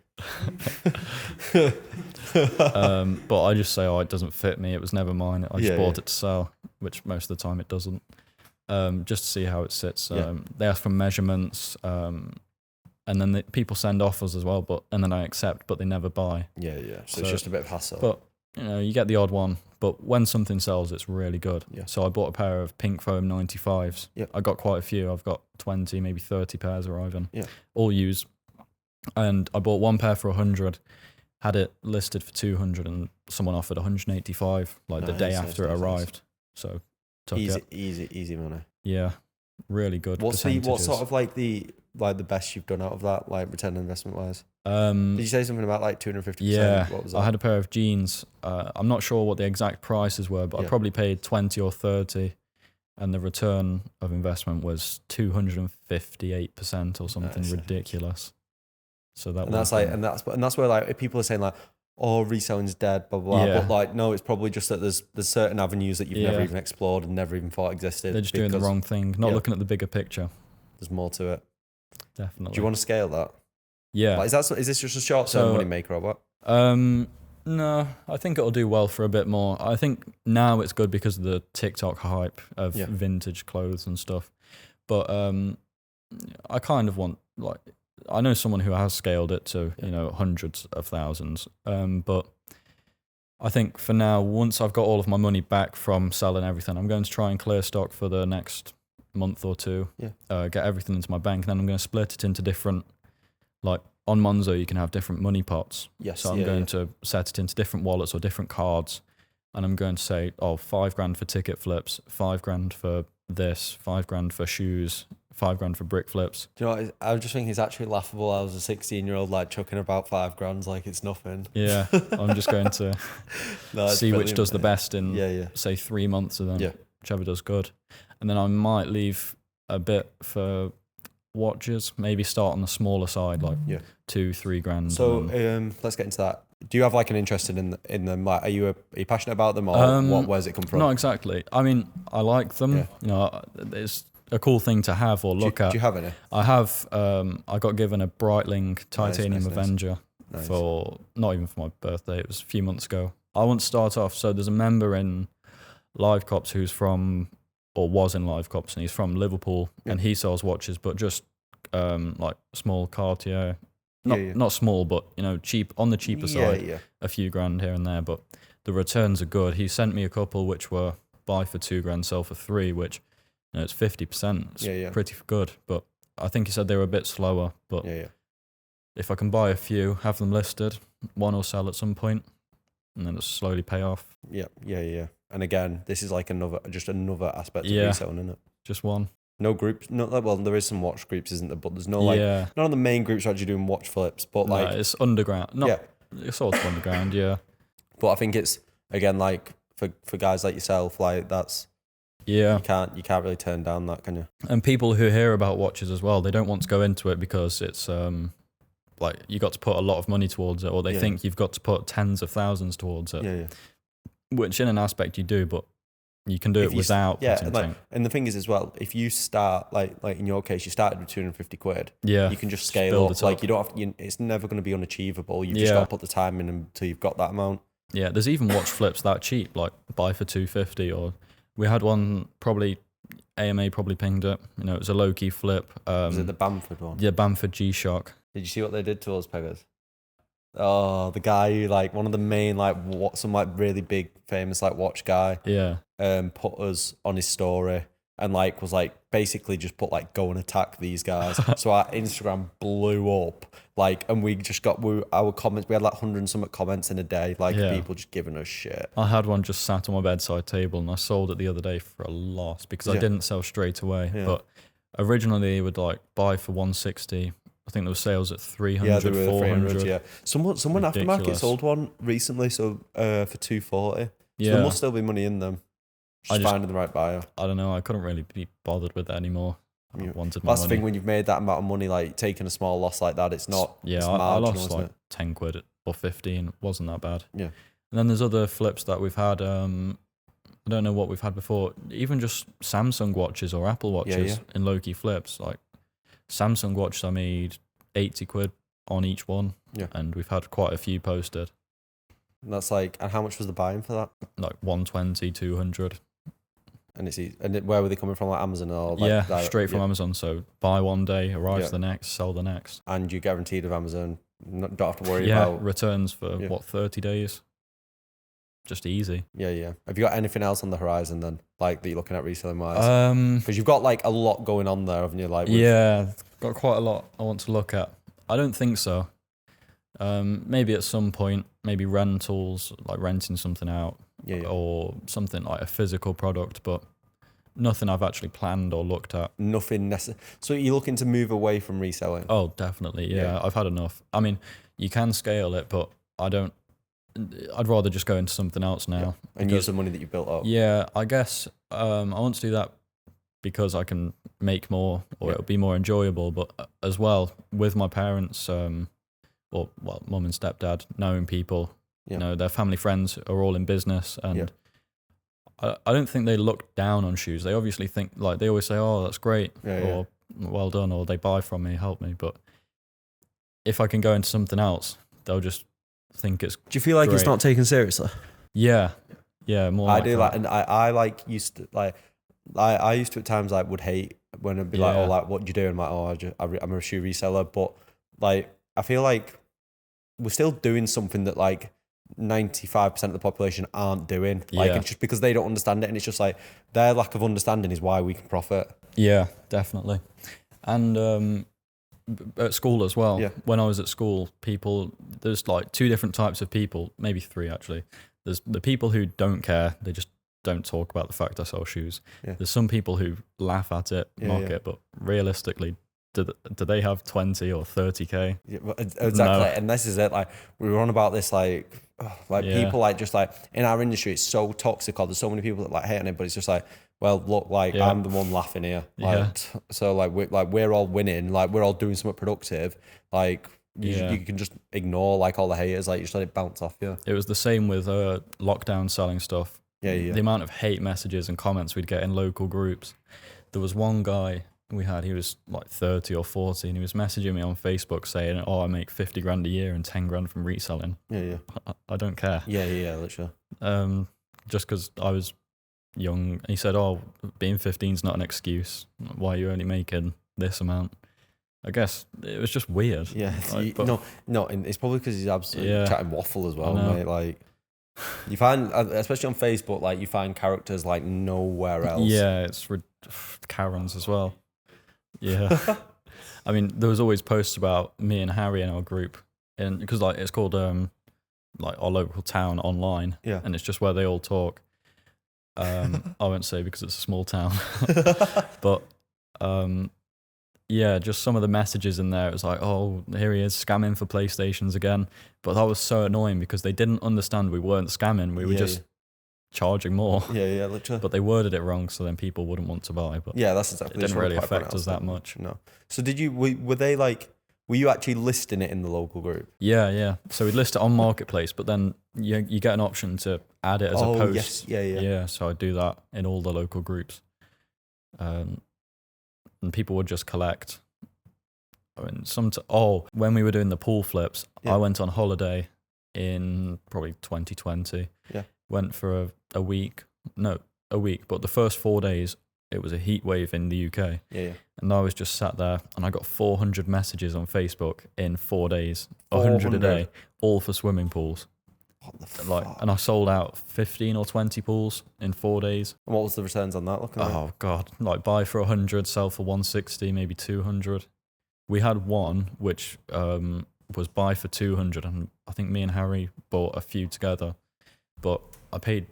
but I just say, oh, it doesn't fit me. It was never mine. I just Yeah, bought yeah. it to sell, which most of the time it doesn't. Just to see how it sits. Yeah. They ask for measurements, and then people send offers as well. And then I accept, but they never buy. Yeah. So it's just a bit of hassle. But you get the odd one. But when something sells, it's really good. Yeah. So I bought a pair of pink foam 95s. Yeah. I got quite a few. I've got 20, maybe 30 pairs arriving. Yeah. All used. And I bought one pair for 100. Had it listed for 200, and someone offered 185 the day after it arrived. So took it. Easy money. Yeah, really good. What sort of the best you've done out of that, like return on investment wise? Did you say something about like 250%? Yeah, what was that? I had a pair of jeans. I'm not sure what the exact prices were, but I probably paid 20 or 30, and the return of investment was 258% or something ridiculous. So that's where like if people are saying like, oh, reselling's dead, blah blah. Yeah. But like, no, it's probably just that there's certain avenues that you've never even explored and never even thought existed. They're just doing the wrong thing, not looking at the bigger picture. There's more to it. Definitely. Do you want to scale that? Yeah. Like, is this just a short-term money maker or what? No, I think it'll do well for a bit more. I think now it's good because of the TikTok hype of vintage clothes and stuff. But I kind of want, like, I know someone who has scaled it to, hundreds of thousands. But I think for now, once I've got all of my money back from selling everything, I'm going to try and clear stock for the next month or two. Yeah. Get everything into my bank, and then I'm going to split it into different, like on Monzo, you can have different money pots. Yes. So I'm going to set it into different wallets or different cards, and I'm going to say, $5,000 for ticket flips, $5,000 for this, $5,000 for shoes, $5,000 for brick flips. Do you know what? I was just thinking it's actually laughable. I was a 16-year-old like chucking about $5,000 like it's nothing. Yeah, I'm just going to see which does the best in say 3 months, and then whichever does good. And then I might leave a bit for watches, maybe start on the smaller side, like $2,000-3,000. So let's get into that. Do you have like an interest in them? Like, are you passionate about them, or where's it come from? Not exactly. I mean, I like them. Yeah. It's a cool thing to have or look at. Do you have any? I have. I got given a Breitling Titanium Avenger for not even for my birthday. It was a few months ago. I want to start off. So there's a member in Live Cops who's from, or was in Live Cops, and he's from Liverpool, and he sells watches, but just like small Cartier. Not small, but cheap, on the cheaper side. A few grand here and there, but the returns are good. He sent me a couple which were buy for $2,000, sell for $3,000, which it's 50%. It's pretty good, but I think he said they were a bit slower. But if I can buy a few, have them listed, one will sell at some point, and then it'll slowly pay off. Yeah. And again, this is like another aspect of reselling, isn't it? Just one. No groups. Well, there is some watch groups, isn't there? But there's no none of the main groups are actually doing watch flips. But it's underground. It's sort of underground. Yeah. But I think it's again like for guys like yourself, like that's you can't really turn down that, can you? And people who hear about watches as well, they don't want to go into it because it's like you got to put a lot of money towards it, or they think you've got to put tens of thousands towards it. Yeah. Which in an aspect you do, but you can do it without. And the thing is as well, if you start like in your case, you started with 250 quid. Yeah, you can just scale up. Like you don't have. It's never going to be unachievable. You've just got to put the time in until you've got that amount. Yeah, there's even watch flips that cheap, like buy for 250, or we had one probably. AMA probably pinged it. It was a low key flip. Was it the Bamford one? Yeah, Bamford G-Shock. Did you see what they did to us, Peggers? Oh, the guy who like one of the main some really big famous watch guy. Yeah. Put us on his story and was basically just put go and attack these guys. So our Instagram blew up. And we just got our comments. We had 100 and something comments in a day. People just giving us shit. I had one just sat on my bedside table, and I sold it the other day for a loss because I didn't sell straight away. Yeah. But originally they would buy for 160. I think there were sales at 300, yeah, there were 400. 300, yeah. Someone aftermarket sold one recently, so for 240. So there must still be money in them. Just finding the right buyer. I don't know. I couldn't really be bothered with that anymore. I wanted my That's the money. thing, when you've made that amount of money, like taking a small loss like that, it's not. Yeah, it's I marginal, lost isn't like it? 10 quid or 15. It wasn't that bad. Yeah. And then there's other flips that we've had. I don't know what we've had before. Even just Samsung watches or Apple watches in low-key flips. Like Samsung watches, I made 80 quid on each one. Yeah. And we've had quite a few posted. And that's like, and how much was the buying for that? Like 120, 200. And it's easy. And where were they coming from, like Amazon or like direct? Straight from Amazon. So buy one day, arrives the next, sell the next. And you're guaranteed of Amazon. Don't have to worry Yeah, about returns for 30 days. Just easy. Yeah. Have you got anything else on the horizon then, like that you're looking at reselling wise? Because you've got like a lot going on there, haven't you? Like got quite a lot I want to look at. I don't think so. Maybe at some point, maybe rentals, like renting something out, or something like a physical product, but nothing I've actually planned or looked at. Nothing necessary. So you're looking to move away from reselling? Oh, definitely. Yeah, I've had enough. I mean, you can scale it, but I'd rather just go into something else now. And use the money that you built up. Yeah, I guess I want to do that because I can make more, or it'll be more enjoyable. But as well, with my parents, mum and stepdad, knowing people, their family friends are all in business, and I don't think they look down on shoes. They obviously think, like, they always say, "Oh, that's great," or "Well done," or "They buy from me, help me." But if I can go into something else, they'll just think it's. Do you feel like it's not taken seriously? Yeah, more. I do like, and I like used to like. I used to at times like would hate when it'd be like, oh, like, what do you do? And I'm like, oh, I'm a shoe reseller, but like I feel like we're still doing something that like 95% of the population aren't doing. Like it's just because they don't understand it, and it's just like their lack of understanding is why we can profit. Yeah, definitely. And at school as well. Yeah. When I was at school, there's like two different types of people, maybe three actually. There's the people who don't care, they just don't talk about the fact I sell shoes. Yeah. There's some people who laugh at it, mock it, but realistically, do they have 20 or 30K? Yeah, exactly. No. And this is it. Like we were on about this, like people like just like in our industry, it's so toxic. Or there's so many people that like hate on it, but it's just like, well, look, like I'm the one laughing here. Like, so like we're all winning. Like we're all doing something productive. Like you can just ignore like all the haters. Like you just let it bounce off you. It was the same with lockdown selling stuff. Yeah. The amount of hate messages and comments we'd get in local groups. There was one guy we had, he was like 30 or 40, and he was messaging me on Facebook saying, "Oh, I make 50 grand a year and 10 grand from reselling." Yeah. I don't care. Yeah, literally. Just because I was young. And he said, "Oh, being 15 is not an excuse. Why are you only making this amount?" I guess it was just weird. Yeah. Like, no, and it's probably because he's absolutely chatting waffle as well, mate. Like, you find, especially on Facebook, like you find characters like nowhere else. Yeah, it's Karens as well. Yeah. I mean, there was always posts about me and Harry in our group, and because like it's called like our local town online, and it's just where they all talk. I won't say because it's a small town, but just some of the messages in there, it was like, "Oh, here he is scamming for PlayStations again." But that was so annoying because they didn't understand we weren't scamming. We were just charging more. Yeah, literally. But they worded it wrong, so then people wouldn't want to buy. But that's exactly. It didn't really affect us that much. No. So were you actually listing it in the local group? Yeah. So we'd list it on Marketplace, but then you get an option to add it as a post. Yes. Yeah. So I'd do that in all the local groups. And people would just collect. I mean, when we were doing the pool flips, I went on holiday in probably 2020. Yeah. Went for a week. No, a week. But the first 4 days, it was a heat wave in the UK. Yeah. And I was just sat there, and I got 400 messages on Facebook in 4 days. 100 a day, all for swimming pools. What the fuck? And I sold out 15 or 20 pools in 4 days. And what was the returns on that looking like? Oh God! Like buy for 100, sell for 160, maybe 200. We had one which was buy for 200, and I think me and Harry bought a few together. But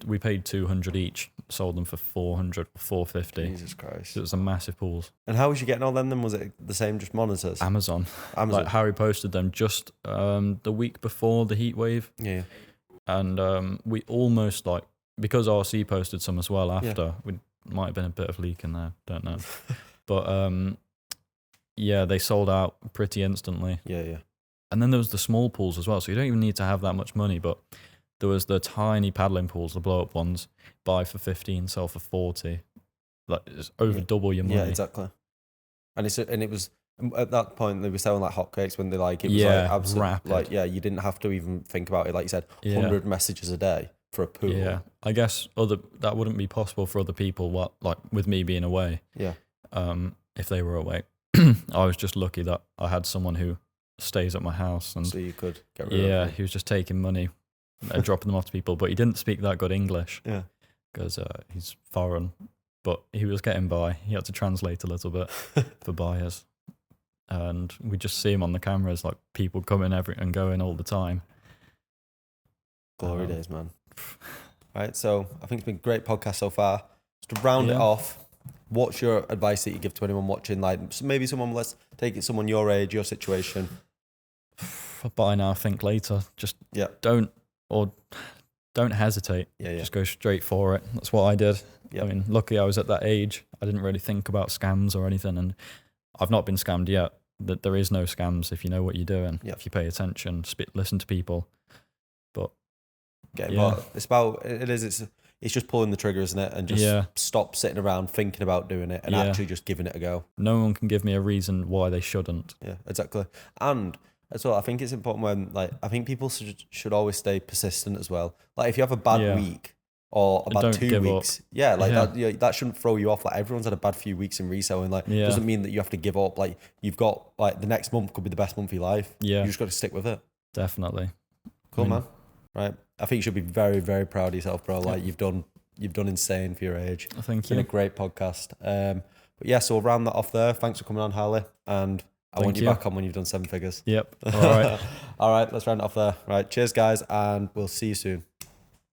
we paid 200 each, sold them for 400, 450. Jesus Christ! It was a massive pools. And how was you getting all them then? Was it the same, just monitors? Amazon. Like Harry posted them just the week before the heat wave. Yeah. And we almost because RC posted some as well after. We might have been a bit of leak in there. Don't know. But yeah, they sold out pretty instantly. Yeah. And then there was the small pools as well. So you don't even need to have that much money, but there was the tiny paddling pools, the blow up ones, buy for 15, sell for 40. Like it's over double your money. Yeah, exactly. And it was at that point they were selling like hotcakes when they like it was like absolutely rapid. like you didn't have to even think about it. Like you said, 100 messages a day for a pool. Yeah, I guess that wouldn't be possible for other people. Like with me being away. Yeah. If they were away, I was just lucky that I had someone who stays at my house, and so you could get rid of yeah, them. he was just taking money and dropping them off to people, but he didn't speak that good English. Yeah. Because he's foreign, but he was getting by. He had to translate a little bit for buyers, and we just see him on the cameras, like people coming and going all the time. Glory days, man. Right, so I think it's been a great podcast so far. Just to round it off, what's your advice that you give to anyone watching? Like maybe someone, let's take it, someone your age, your situation. Buy now, think later. Just don't hesitate. Just go straight for it. That's what I did. I mean, luckily I was at that age. I didn't really think about scams or anything, and I've not been scammed yet. That there is no scams if you know what you're doing. If you pay attention, listen to people. But it's just pulling the trigger, isn't it? And just stop sitting around thinking about doing it and actually just giving it a go. No one can give me a reason why they shouldn't. Yeah, exactly. And as well, I think it's important when, like, I think people should always stay persistent as well. Like, if you have a bad week or a bad 2 weeks, that shouldn't throw you off. Like, everyone's had a bad few weeks in reselling. Like, it doesn't mean that you have to give up. Like, you've got, like, the next month could be the best month of your life. Yeah. You just got to stick with it. Definitely. Cool, man. Right. I think you should be very, very proud of yourself, bro. Like, you've done insane for your age. Thank you. It's been a great podcast. But yeah, so we'll round that off there. Thanks for coming on, Harley. And I want you back on when you've done 7 figures. Yep. All right. All right, let's round it off there. Right. Cheers, guys, and we'll see you soon.